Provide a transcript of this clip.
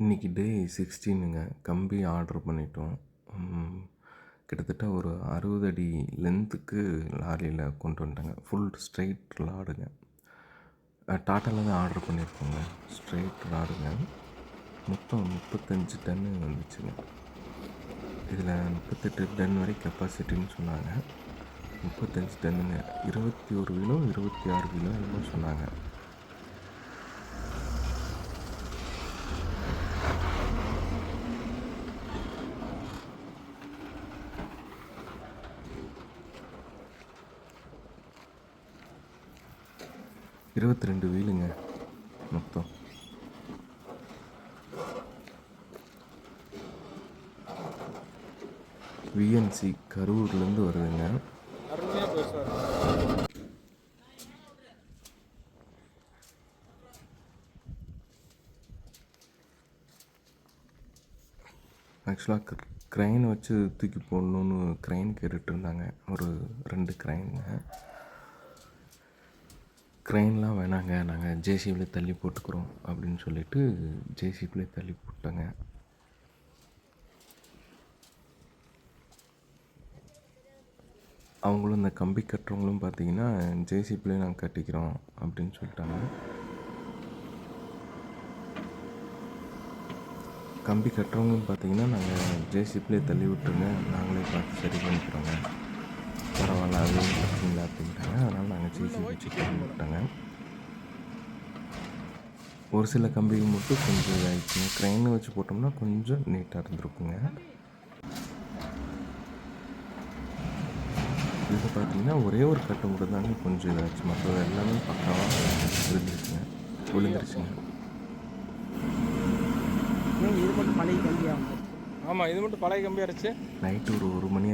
இன்றைக்கி டே 16ங்க. கம்பி ஆர்டர் பண்ணிட்டோம். கிட்டத்தட்ட ஒரு 60 அடி லென்த்துக்கு லாரியில் கொண்டு வந்துட்டாங்க. Full straight ராடுங்க. டாட்டாவில் தான் ஆர்டர் பண்ணியிருக்கோங்க. ஸ்ட்ரெயிட் ராடுங்க. மொத்தம் 35 டன்னு வந்துச்சுங்க. இதில் 38 டன் வரை கெப்பாசிட்டின்னு சொன்னாங்க. 35 டன்னுங்க. 21 கிலோ 26 கிலோ என்னமோ சொன்னாங்க. இருபத்தி 2 வீலுங்க மொத்தம். விஎன்சி கரூர்லேருந்து வருதுங்க. ஆக்சுவலாக க்ரைன் வச்சு தூக்கி போடணுன்னு க்ரைன் கேட்டுட்டு இருந்தாங்க. ஒரு 2 க்ரைனுங்க. க்ரைன்லாம் வேணாங்க, நாங்கள் ஜேசிபியில் தள்ளி போட்டுக்கிறோம் அப்படின்னு சொல்லிட்டு ஜேசிபியில் தள்ளி போட்டாங்க. அவங்களும் இந்த கம்பி கட்டுறவங்களும் பார்த்தீங்கன்னா ஜேசிபிலே நாங்கள் கட்டிக்கிறோம் அப்படின்னு சொல்லிட்டாங்க. கம்பி கட்டுறவங்களும் பார்த்தீங்கன்னா நாங்கள் ஜேசிபிலே தள்ளி விட்டுருங்க, நாங்களே பார்த்து சரி பண்ணிக்கிறோங்க, பரவாயில்ல அதுவும் பிரச்சனை இல்லை அப்படின்ட்டாங்க. அதனால் நாங்கள் ஜேசிபி வச்சு தள்ளி விட்டாங்க. ஒரு சில கம்பிகள் மட்டும் கொஞ்சம் இதாகிடுச்சுங்க. க்ரைனை வச்சு போட்டோம்னா கொஞ்சம் நீட்டாக இருந்திருக்குங்க. இது பார்த்தீங்கன்னா ஒரே ஒரு கட்டு மட்டும் தாங்க கொஞ்சம் இதாச்சு. மற்றது எல்லாமே பக்காவாக விழுந்துருச்சுங்க. இது மட்டும் பழைய கம்பியாக? ஆமாம், இது மட்டும் பழைய கம்பியாக இருந்துச்சு. நைட்டு ஒரு 1 மணி